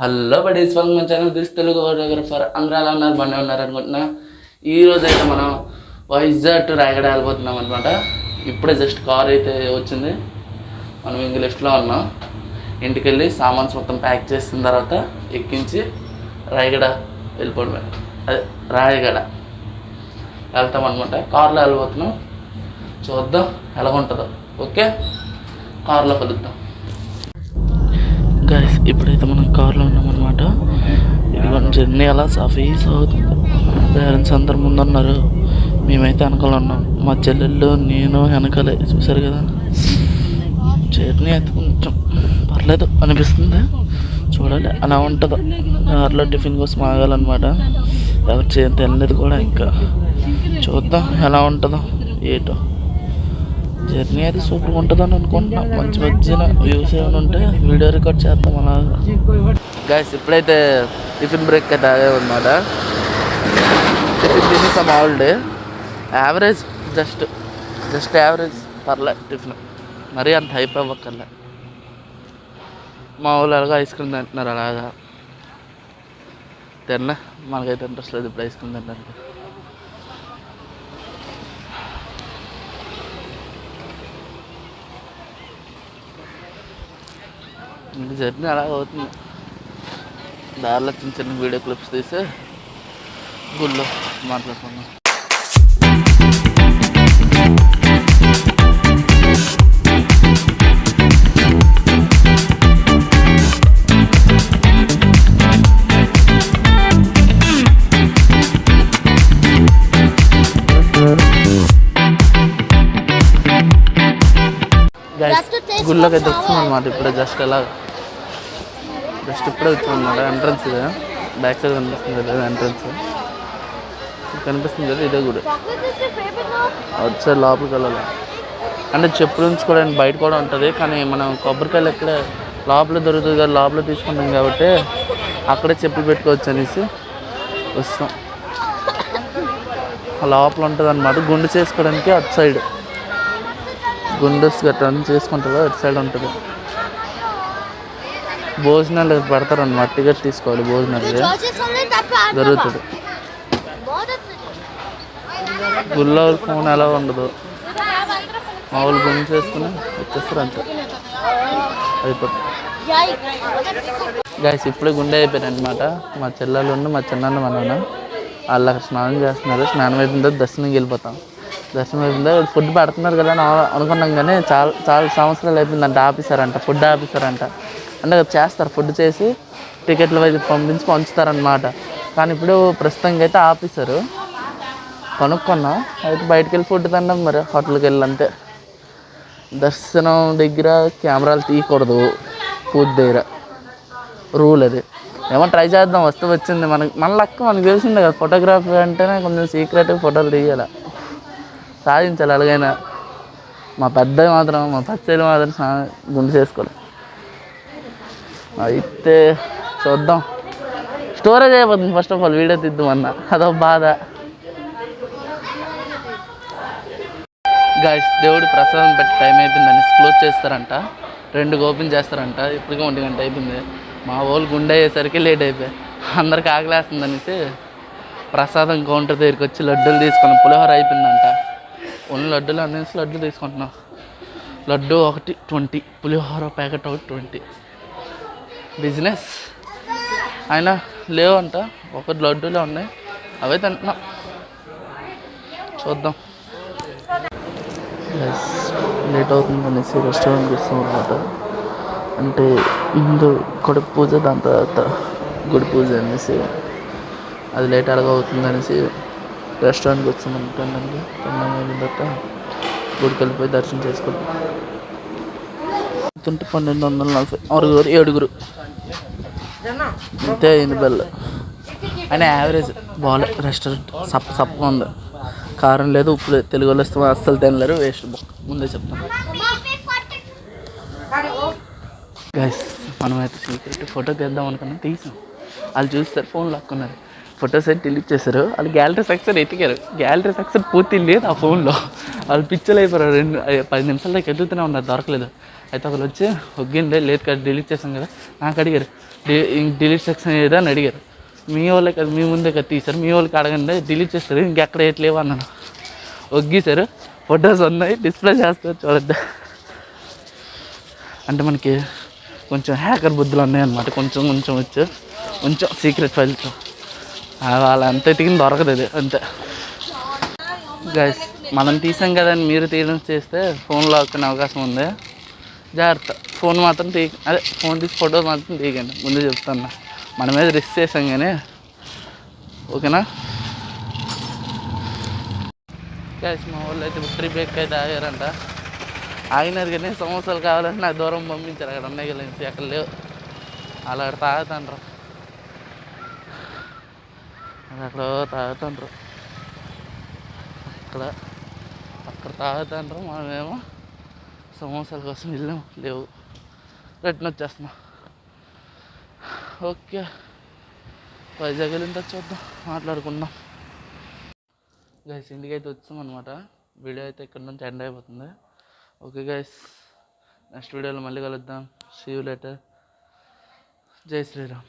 Hello buddies, welcome my channel. This Telugu photographer. అందరూ ఎలా ఉన్నారు? బాగానే ఉన్నారు అనుకుంటున్నా. ఈరోజు అయితే మనం వైజాగ్ టు రాయగడ వెళ్ళిపోతున్నాం అనమాట. ఇప్పుడే జస్ట్ కార్ అయితే వచ్చింది. మనం ఇంక లిఫ్ట్లో ఉన్నాం. ఇంటికి వెళ్ళి సామాన్స్ మొత్తం ప్యాక్ చేసిన తర్వాత ఎక్కించి రాయగడ వెళ్ళిపోవడమే. అదే రాయగడ వెళ్తాం అనమాట. కార్లో వెళ్ళిపోతున్నాం. చూద్దాం ఎలా ఉంటుందో. ఓకే, కార్లో కలుద్దాం. గైస్, ఇప్పుడైతే మనం కార్లో ఉన్నామన్నమాట. ఇది జర్నీ అలా సాఫీస్ అవుతుంది. పేరెంట్స్ అందరు ముందున్నారు, మేమైతే వెనకాల ఉన్నాం. మా చెల్లెళ్ళు నేను వెనకాలే. చూసారు కదా, జర్నీ అయితే కొంచెం పర్లేదు అనిపిస్తుంది. చూడాలి అలా ఉంటుందో. కార్లో టిఫిన్ కోసం ఆగాలన్నమాట. ఎవరు చేయం తినలేదు కూడా. ఇంకా చూద్దాం ఎలా ఉంటుందో ఏటో. జర్నీ అయితే సూపర్గా ఉంటుందని అనుకుంటున్నాం. మంచి మధ్యన వ్యూస్ ఏమైనా ఉంటే వీడియో రికార్డ్ చేద్దాం అలాగా. గైస్, ఇప్పుడైతే టిఫిన్ బ్రేక్ అయితే ఆగామన్నమాట. టిఫిన్ తినేసాం ఆల్రెడీ. యావరేజ్, జస్ట్ యావరేజ్, పర్లే టిఫిన్. మరీ అంత హైప్ అవ్వక్కర్లే. మా వాళ్ళు అలాగా ఐస్ క్రీమ్ తింటున్నారు. అలాగా తిన్నా, మనకైతే ఇంట్రెస్ట్ లేదు ఇప్పుడు ఐస్ క్రీమ్ తినడానికి. ఇంక జర్నీ అలాగ అవుతుంది. దారిలో చిన్న చిన్న వీడియో క్లిప్స్ తీసి గుళ్ళో మాట్లాడుకున్నాం. గుళ్ళోకి అయితే వచ్చాం అనమాట. ఇప్పుడే జస్ట్ ఇప్పుడే వచ్చాం అనమాట. ఎంట్రన్స్ ఇదే, బ్యాక్ సైడ్ కనిపిస్తుంది కదా ఎంట్రన్స్. కనిపిస్తుంది కదా, ఇదే గుడి. అవుట్ సైడ్ లోపలికి వెళ్ళాలి. అంటే చెప్పులు ఉంచుకోవడానికి బయట కూడా ఉంటుంది. కానీ మనం కొబ్బరికాయలు ఎక్కడే లోపల దొరుకుతుంది కదా, లోపల తీసుకుంటాం కాబట్టి అక్కడే చెప్పులు పెట్టుకోవచ్చు అనేసి వస్తాం. లోపల ఉంటుంది అనమాట. గుండు చేసుకోవడానికి అటు సైడ్ గుండెస్ గట్రా అన్నీ చేసుకుంటారు. అటు సైడ్ ఉంటుంది. భోజనాలు పెడతారన్నమాట. టికెట్ తీసుకోవాలి. భోజనాలు జరుగుతుంది. గుళ్ళో ఫోన్ ఎలా ఉండదు. మామూలు గుండు చేసుకుని వచ్చేస్తారు అంతే, అయిపోతుంది. గైస్, ఇప్పుడే గుండె అయిపోయారు అనమాట. మా చెల్లెళ్ళు మా చిన్నాన్న మా నాన్న వాళ్ళు అక్కడ స్నానం చేస్తున్నారు. స్నానం అయిపోయిన తర్వాత దర్శనంకి వెళ్ళిపోతాం. దర్శనం అయిపోయిందా, ఫుడ్ పెడుతున్నారు కదా అని అనుకున్నాం. కానీ చాలా సంవత్సరాలు అయిపోయిందంట ఆపేశారంట. ఫుడ్ ఆపేశారంట. అంటే చేస్తారు, ఫుడ్ చేసి టికెట్లు పంపించి పంచుతారనమాట. కానీ ఇప్పుడు ప్రస్తుతానికి అయితే ఆపేశారు. కనుక్కున్నాం. అయితే బయటకు వెళ్ళి ఫుడ్ తిన్నాం. మరి హోటల్కి వెళ్ళి అంతే. దర్శనం దగ్గర కెమెరాలు తీయకూడదు. పూజ దగ్గర రూల్ అది. ఏమో ట్రై చేద్దాం, వస్తే వచ్చింది. మన లక్క మనకు తెలిసిందే కదా. ఫోటోగ్రఫీ అంటేనే కొంచెం సీక్రెట్గా ఫోటోలు తీయాలి, సాధించాలి అలాగైనా. మా పెద్దవి మాత్రం, మా పచ్చేలు మాత్రం గుండు చేసుకోవాలి. అయితే చూద్దాం. స్టోరేజ్ అయిపోతుంది ఫస్ట్ ఆఫ్ ఆల్. వీడియో తీద్దామన్నా అదో బాధ. గైస్, దేవుడి ప్రసాదం పెట్టి టైం అయిపోయిందని క్లోజ్ చేస్తారంట. 2కి ఓపెన్ చేస్తారంట. ఇప్పటికే 1 గంట అయిపోయింది. మా వాళ్ళు గుండె అయ్యేసరికి లేట్ అయిపోయాయి. అందరికి ఆకలేస్తుంది అనేసి ప్రసాదం కౌంటర్ దగ్గరికి వచ్చి లడ్డూలు తీసుకున్నాం. పులిహోర అయిపోయిందంట. ఓన్లీ లడ్డూలు అనేసి లడ్డు తీసుకుంటున్నాం. లడ్డు ఒకటి 20, పులిహోర ప్యాకెట్ ఒకటి 20. బిజినెస్ అయినా లేవంట. ఒకటి లడ్డూలే ఉన్నాయి, అవే తింటున్నాం. చూద్దాం. లేట్ అవుతుంది అనేసి రెస్టారెంట్కి వస్తాం అనమాట. అంటే ముందు కడుపు పూజ, దాని తర్వాత గుడి పూజ అనేసి అది లేట్ అలాగ అవుతుంది అనేసి రెస్టారెంట్కి వచ్చామన్నమాట. తిన్నాం అయిన తర్వాత గుడికి వెళ్ళిపోయి దర్శనం చేసుకుంటాం. 1240, 7 అంతే అయింది బెల్. అయినా యావరేజ్ బాగాలే రెస్టారెంట్. సప్పగా ఉంది. కారం లేదు, ఉప్పు లేదు. తెలుగు వాళ్ళు వస్తే అస్సలు తినలేరు. వేస్ట్ బుక్ ముందే చెప్తాను. గైస్, మనమైతే సీక్రెట్ ఫోటో తీద్దాం అనుకున్నాం. తీసాం. వాళ్ళు చూస్తారు, ఫోన్ లాక్కున్నారు. ఫొటోస్ అయితే డిలీట్ చేశారు. వాళ్ళు గ్యాలరీ సెక్షన్ ఎతికారు. గ్యాలరీ సెక్షన్ పూర్తి లేదు ఆ ఫోన్లో. వాళ్ళు పిక్చర్లు అయిపోయారు. 10 నిమిషాల దాకా ఎదుగుతూనే ఉన్నారు, దొరకలేదు. అయితే ఒకరు వచ్చి ఒగ్గిండే లేదు కదా డిలీట్ చేసాం కదా, నాకు అడిగారు డిలీట్ సెక్షన్ ఏదా అని అడిగారు. మీ వాళ్ళే కదా, మీ ముందే కదా తీశారు, మీ వాళ్ళకి అడగండి డిలీట్ చేస్తారు, ఇంకెక్కడ ఏట్లేవు అన్నాను. ఒగ్గేశారు, ఫొటోస్ ఉన్నాయి, డిస్ప్లే చేస్తారు చూడద్దు. అంటే మనకి కొంచెం హ్యాకర్ బుద్ధులు ఉన్నాయన్నమాట, కొంచెం కొంచెం వచ్చు, కొంచెం సీక్రెట్ ఫైల్స్ వాళ్ళ అంత ఎతికిన దొరకదు అది అంతే. గైస్ మనం తీసాం కదా అని మీరు తీయడం చేస్తే ఫోన్ లాక్కునే అవకాశం ఉంది, జాగ్రత్త. ఫోన్ మాత్రం అదే ఫోన్ తీసి ఫోటోస్ మాత్రం తీయకండి, ముందు చెప్తాను. మన మీద రిస్క్ చేసాం కానీ, ఓకేనా గైస్. మా వాళ్ళు అయితే ట్రీ బ్రేక్ అయితే ఆగారంట, ఆగినారు కానీ సమోసాలు కావాలంటే నాకు దూరం పంపించారు, అక్కడ ఉన్నాయి కదా అక్కడ లేవు, అలా అక్కడ తాగుతాండ్రు, అక్కడ తాగుతాండ్రు, అక్కడ తాగుతాండ్రు. మనమేమో సమోసాల కోసం వెళ్ళాము, లేవు, రిటర్న్ వచ్చేస్తున్నా. ఓకే వైజాగ్ వెళ్ళిన చూద్దాం, మాట్లాడుకుందాం. గైస్ ఇంటికి అయితే వచ్చాం అనమాట, వీడియో అయితే ఇక్కడ నుంచి ఎండ్ అయిపోతుంది. ఓకే గైస్, నెక్స్ట్ వీడియోలో మళ్ళీ కలుద్దాం. See you later. జై శ్రీరామ్.